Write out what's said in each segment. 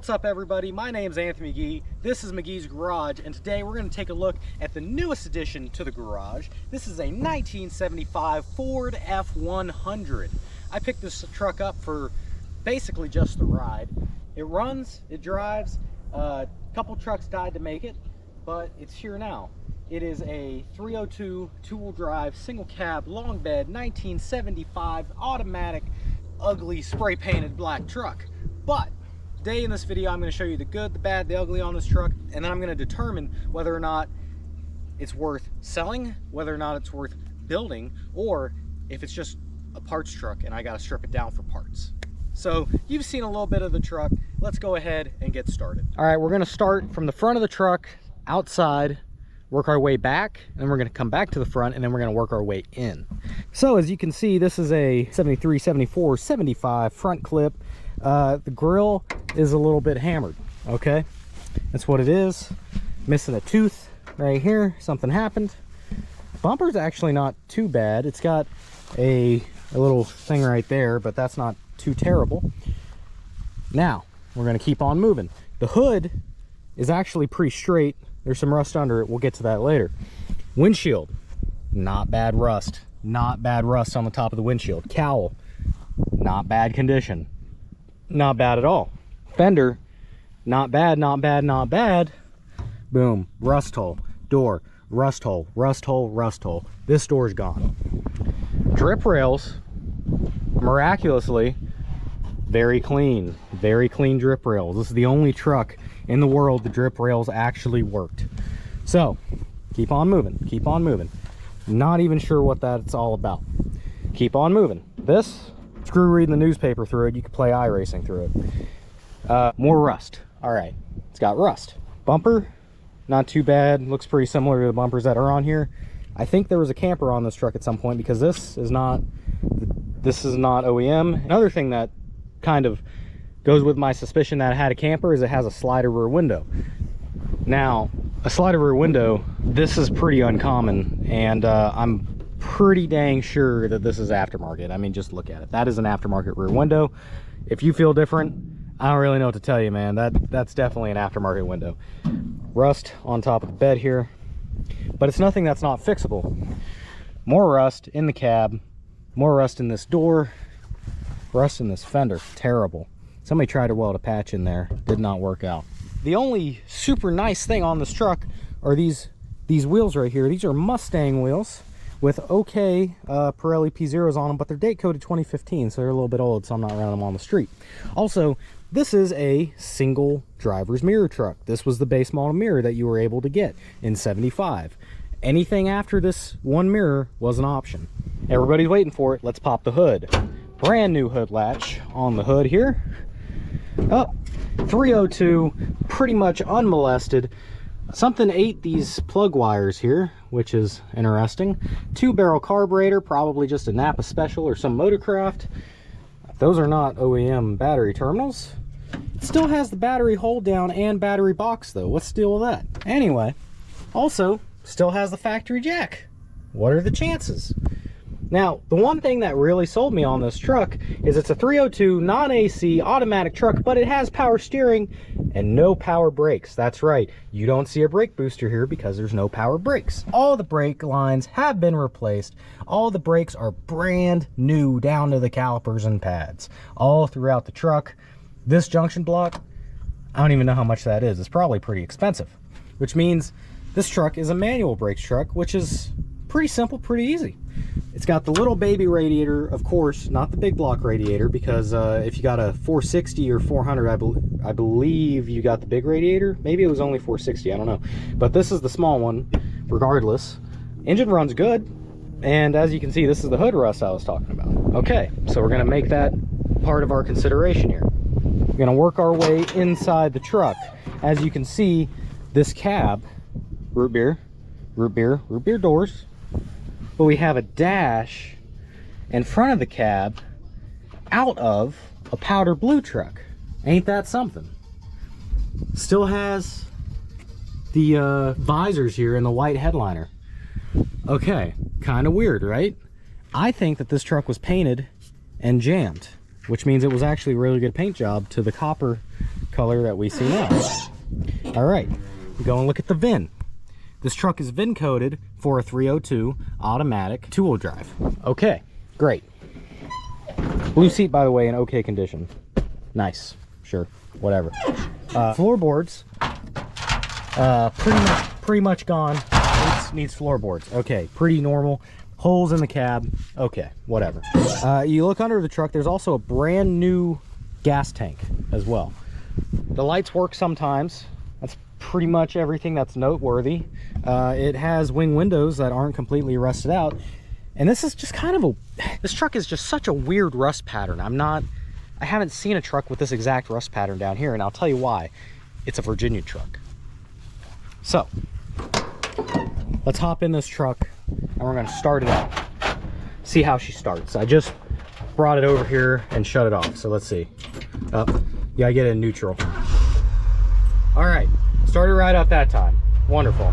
What's up, everybody? My name's Anthony McGee. This is McGee's Garage, and today we're going to take a look at the newest addition to the garage. This is a 1975 Ford F100. I picked this truck up for basically just the ride. It runs, it drives. A couple trucks died to make it, but it's here now. It is a 302 two-wheel drive, single cab, long bed, 1975 automatic, ugly spray painted black truck. But today in this video, I'm going to show you the good, the bad, the ugly on this truck, and then I'm going to determine whether or not it's worth selling, whether or not it's worth building, or if it's just a parts truck and I got to strip it down for parts. So you've seen a little bit of the truck. Let's go ahead and get started. All right, we're going to start from the front of the truck outside, work our way back, and then we're going to come back to the front, and then we're going to work our way in. So as you can see, this is a 73, 74, 75 front clip. The grill is a little bit hammered. Okay, that's what it is. Missing a tooth right here. Something happened. Bumper's actually not too bad. It's got a little thing right there, but that's not too terrible. Now we're going to keep on moving. The hood is actually pretty straight. There's some rust under it. We'll get to that later. Windshield, not bad rust. Not bad rust on the top of the windshield. Cowl, not bad condition. Not bad at all. Fender, not bad, not bad, not bad. Boom, rust hole. Door, rust hole, rust hole, rust hole. This door's gone. Drip rails, miraculously, very clean drip rails. This is the only truck in the world the drip rails actually worked. So keep on moving, keep on moving. Not even sure what that's all about. Keep on moving. This, screw reading the newspaper through it. You can play iRacing through it. More rust. All right, it's got rust. Bumper, not too bad. Looks pretty similar to the bumpers that are on here. I think there was a camper on this truck at some point, because this is not OEM. Another thing that kind of goes with my suspicion that it had a camper is it has a slider rear window. Now, a slider rear window, this is pretty uncommon, and I'm pretty dang sure that this is aftermarket. I mean, just look at it. That is an aftermarket rear window. If you feel different, I don't really know what to tell you, man. That's definitely an aftermarket window. Rust on top of the bed here, but it's nothing that's not fixable. More rust in the cab, more rust in this door, rust in this fender. Terrible. Somebody tried to weld a patch in there, did not work out. The only super nice thing on this truck are these wheels right here. These are Mustang wheels with okay Pirelli P0s on them, but they're date coded 2015, so they're a little bit old, so I'm not running them on the street. Also, this is a single driver's mirror truck. This was the base model mirror that you were able to get in 75. Anything after this one mirror was an option. Everybody's waiting for it. Let's pop the hood. Brand new hood latch on the hood here. Oh, 302, pretty much unmolested. Something ate these plug wires here, which is interesting. 2-barrel carburetor, probably just a Napa Special or some Motorcraft. Those are not OEM battery terminals. It still has the battery hold down and battery box though. What's the deal with that? Anyway, also still has the factory jack. What are the chances? Now, the one thing that really sold me on this truck is it's a 302 non-AC automatic truck, but it has power steering and no power brakes. That's right, you don't see a brake booster here because there's no power brakes. All the brake lines have been replaced. All the brakes are brand new down to the calipers and pads all throughout the truck. This junction block, I don't even know how much that is. It's probably pretty expensive, which means this truck is a manual brakes truck, which is pretty simple, pretty easy. It's got the little baby radiator, of course, not the big block radiator, because if you got a 460 or 400, I believe you got the big radiator. Maybe it was only 460, I don't know. But this is the small one, regardless. Engine runs good, and as you can see, this is the hood rust I was talking about. Okay, so we're going to make that part of our consideration here. We're going to work our way inside the truck. As you can see, this cab, root beer doors, but we have a dash in front of the cab out of a powder blue truck. Ain't that something? Still has the visors here and the white headliner. Okay, kind of weird, right? I think that this truck was painted and jammed, which means it was actually a really good paint job to the copper color that we see now. All right, we go and look at the VIN. This truck is VIN coded for a 302 automatic two-wheel drive. Okay, great. Blue seat, by the way, in okay condition. Nice, sure, whatever. Floorboards, pretty much gone. Needs floorboards. Okay, pretty normal. Holes in the cab. Okay, whatever. You look under the truck, there's also a brand new gas tank as well. The lights work sometimes. That's pretty much everything that's noteworthy. It has wing windows that aren't completely rusted out. And this is just kind of this truck is just such a weird rust pattern. I haven't seen a truck with this exact rust pattern down here, and I'll tell you why. It's a Virginia truck. So, let's hop in this truck, and we're gonna start it up. See how she starts. I just brought it over here and shut it off, so let's see. You gotta get it in neutral. All right, started right up that time. Wonderful.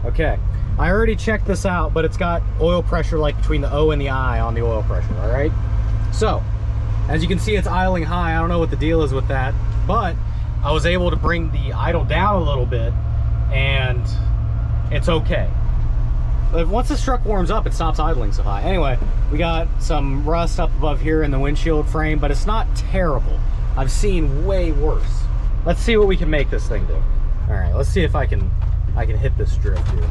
Okay. I already checked this out, but it's got oil pressure like between the O and the I on the oil pressure, all right? So, as you can see, it's idling high. I don't know what the deal is with that, but I was able to bring the idle down a little bit, and it's okay. But once this truck warms up, it stops idling so high. Anyway, we got some rust up above here in the windshield frame, but it's not terrible. I've seen way worse. Let's see what we can make this thing do. All right, let's see if I can hit this drift here.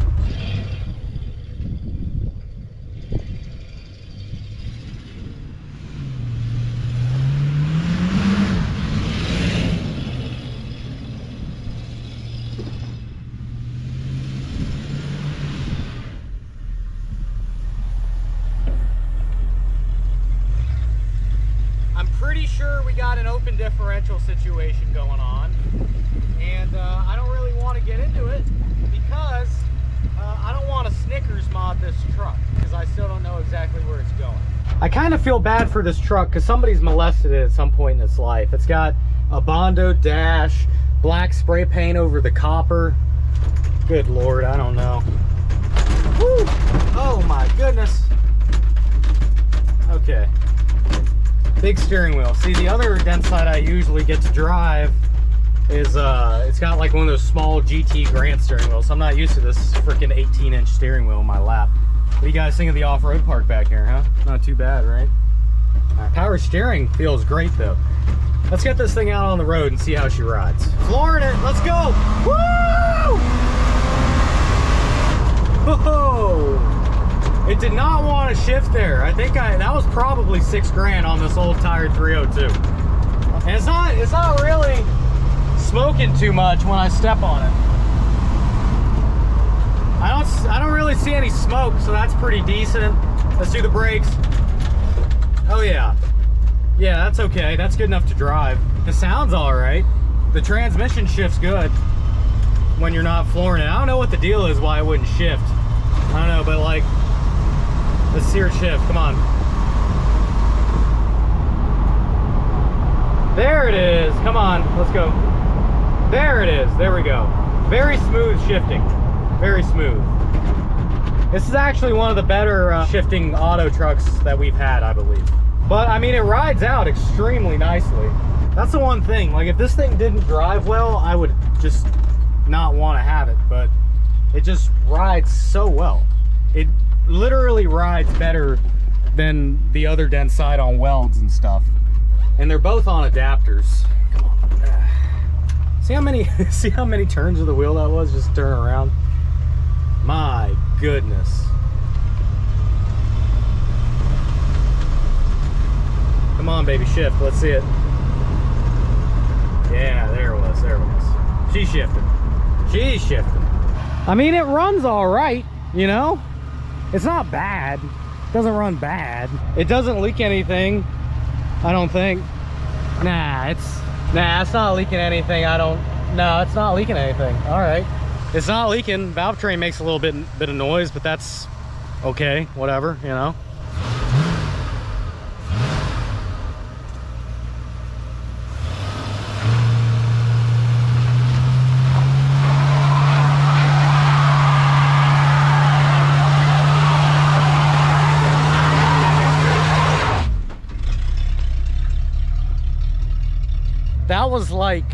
I'm pretty sure we got an open differential situation going on, and I don't really want to get into it because I don't want to Snickers mod this truck because I still don't know exactly where it's going. I kind of feel bad for this truck because somebody's molested it at some point in its life. It's got a Bondo dash, black spray paint over the copper. Good Lord, I don't know. Woo! Oh my goodness. Okay. Big steering wheel. See, the other Dentside I usually get to drive is it's got like one of those small GT Grant steering wheels. So I'm not used to this freaking 18-inch steering wheel in my lap. What do you guys think of the off-road park back here, huh? Not too bad, right? Power steering feels great though. Let's get this thing out on the road and see how she rides. Flooring it, let's go! Woo! Whoa! It did not want to shift there. I think that was probably $6 grand on this old tired 302. And it's not really smoking too much when I step on it. I don't really see any smoke, so that's pretty decent. Let's do the brakes. Oh yeah. Yeah, that's okay. That's good enough to drive. The sound's all right. The transmission shifts good when you're not flooring it. I don't know what the deal is why it wouldn't shift. I don't know, but like, let's see her shift, come on. There it is, come on, let's go. There it is, there we go. Very smooth shifting, very smooth. This is actually one of the better shifting auto trucks that we've had, I believe. But I mean, it rides out extremely nicely. That's the one thing, like if this thing didn't drive well, I would just not want to have it, but it just rides so well. It literally rides better than the other Dentside on welds and stuff. And they're both on adapters. Come on. See how many turns of the wheel that was just turn around? My goodness. Come on, baby, shift. Let's see it. Yeah, there it was. There it was. She's shifting. She's shifting. I mean, it runs all right, you know? It's not bad. It doesn't run bad. It doesn't leak anything, I don't think. Nah, it's not leaking anything. No, it's not leaking anything. All right. It's not leaking. Valve train makes a little bit of noise, but that's okay, whatever, you know? That was like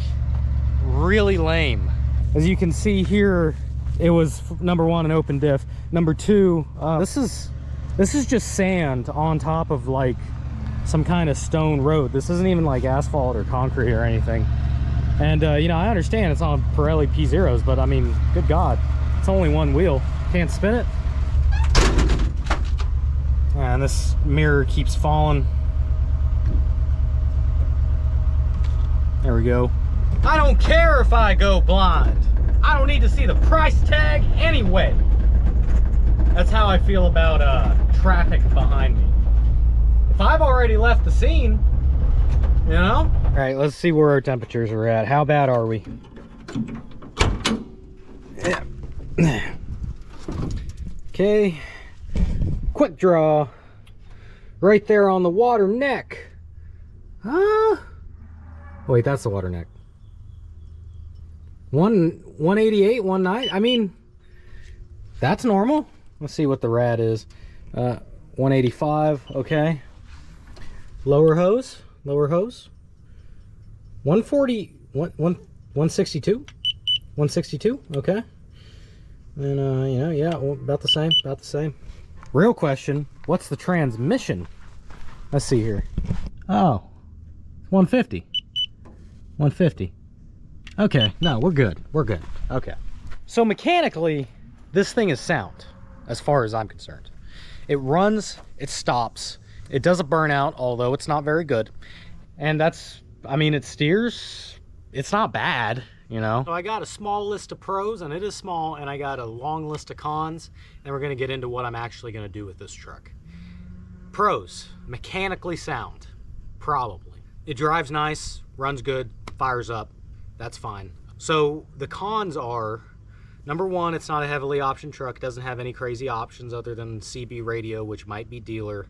really lame. As you can see here, it was number one, an open diff. Number two, this is just sand on top of like some kind of stone road. This isn't even like asphalt or concrete or anything. And you know, I understand it's on Pirelli P0s, but I mean, good God, it's only one wheel. Can't spin it. And this mirror keeps falling. There we go. I don't care if I go blind. I don't need to see the price tag anyway. That's how I feel about traffic behind me. If I've already left the scene, you know? All right, let's see where our temperatures are at. How bad are we? Yeah. Okay. Quick draw. Right there on the water neck. Wait, that's the water neck. 188, 190. I mean, that's normal. Let's see what the rad is. 185. Okay. Lower hose. 140. 162. 162. Okay. And you know, yeah, well, about the same. Real question: what's the transmission? Let's see here. Oh, 150. 150. Okay, no, we're good. Okay. So mechanically, this thing is sound, as far as I'm concerned. It runs, it stops, it does a burnout, although it's not very good. And that's, I mean, it steers, it's not bad, you know. So I got a small list of pros, and it is small, and I got a long list of cons, and we're gonna get into what I'm actually gonna do with this truck. Pros: mechanically sound, probably. It drives nice, runs good, fires up, that's fine. So the cons are, number one, it's not a heavily optioned truck. It doesn't have any crazy options other than CB radio, which might be dealer.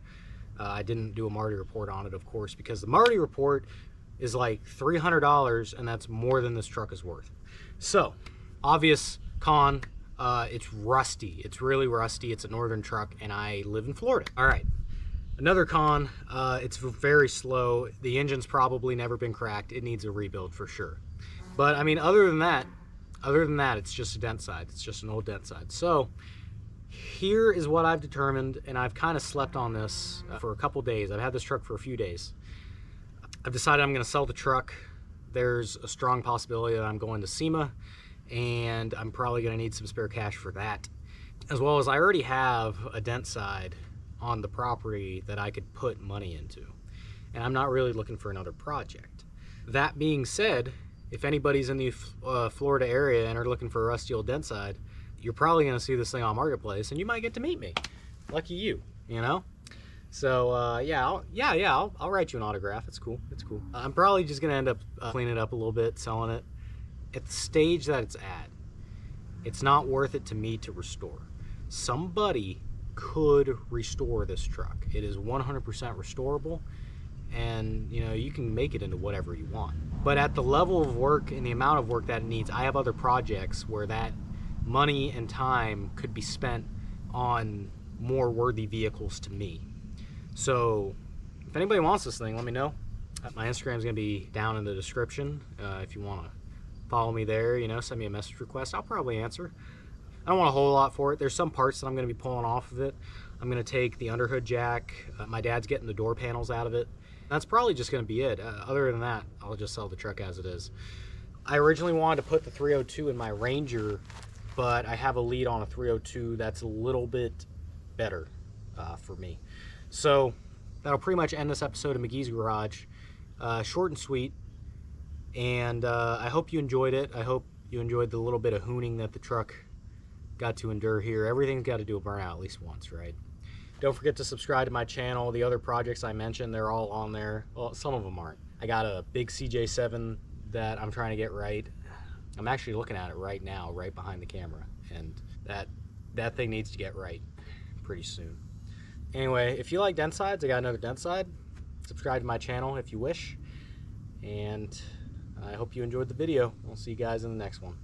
I didn't do a Marty report on it, of course, because the Marty report is like $300, and that's more than this truck is worth. So, obvious con, it's rusty. It's really rusty. It's a northern truck, and I live in Florida. All right. Another con, it's very slow. The engine's probably never been cracked. It needs a rebuild for sure. But I mean, other than that, it's just a Dentside. It's just an old Dentside. So here is what I've determined, and I've kind of slept on this for a couple days. I've had this truck for a few days. I've decided I'm going to sell the truck. There's a strong possibility that I'm going to SEMA, and I'm probably going to need some spare cash for that. As well as I already have a Dentside on the property that I could put money into, and I'm not really looking for another project. That being said, if anybody's in the Florida area and are looking for a rusty old Dentside, you're probably going to see this thing on Marketplace, and you might get to meet me. Lucky you, you know? So yeah, I'll write you an autograph. It's cool. I'm probably just going to end up cleaning it up a little bit, selling it. At the stage that it's at, it's not worth it to me to restore. Somebody could restore this truck. It is 100% restorable, and you know, you can make it into whatever you want. But at the level of work and the amount of work that it needs, I have other projects where that money and time could be spent on more worthy vehicles to me. So if anybody wants this thing, let me know. My Instagram is going to be down in the description. If you want to follow me there, you know, send me a message request. I'll probably answer. I don't want a whole lot for it. There's some parts that I'm going to be pulling off of it. I'm going to take the underhood jack. My dad's getting the door panels out of it. That's probably just going to be it. Other than that, I'll just sell the truck as it is. I originally wanted to put the 302 in my Ranger, but I have a lead on a 302 that's a little bit better for me. So that'll pretty much end this episode of McGee's Garage. Short and sweet. And I hope you enjoyed it. I hope you enjoyed the little bit of hooning that the truck got to endure here. Everything's got to do a burnout at least once, right? Don't forget to subscribe to my channel. The other projects I mentioned, they're all on there. Well, some of them aren't. I got a big CJ7 that I'm trying to get right. I'm actually looking at it right now, right behind the camera, and that thing needs to get right pretty soon. Anyway, if you like Dentsides, I got another Dentside. Subscribe to my channel if you wish, and I hope you enjoyed the video. I'll see you guys in the next one.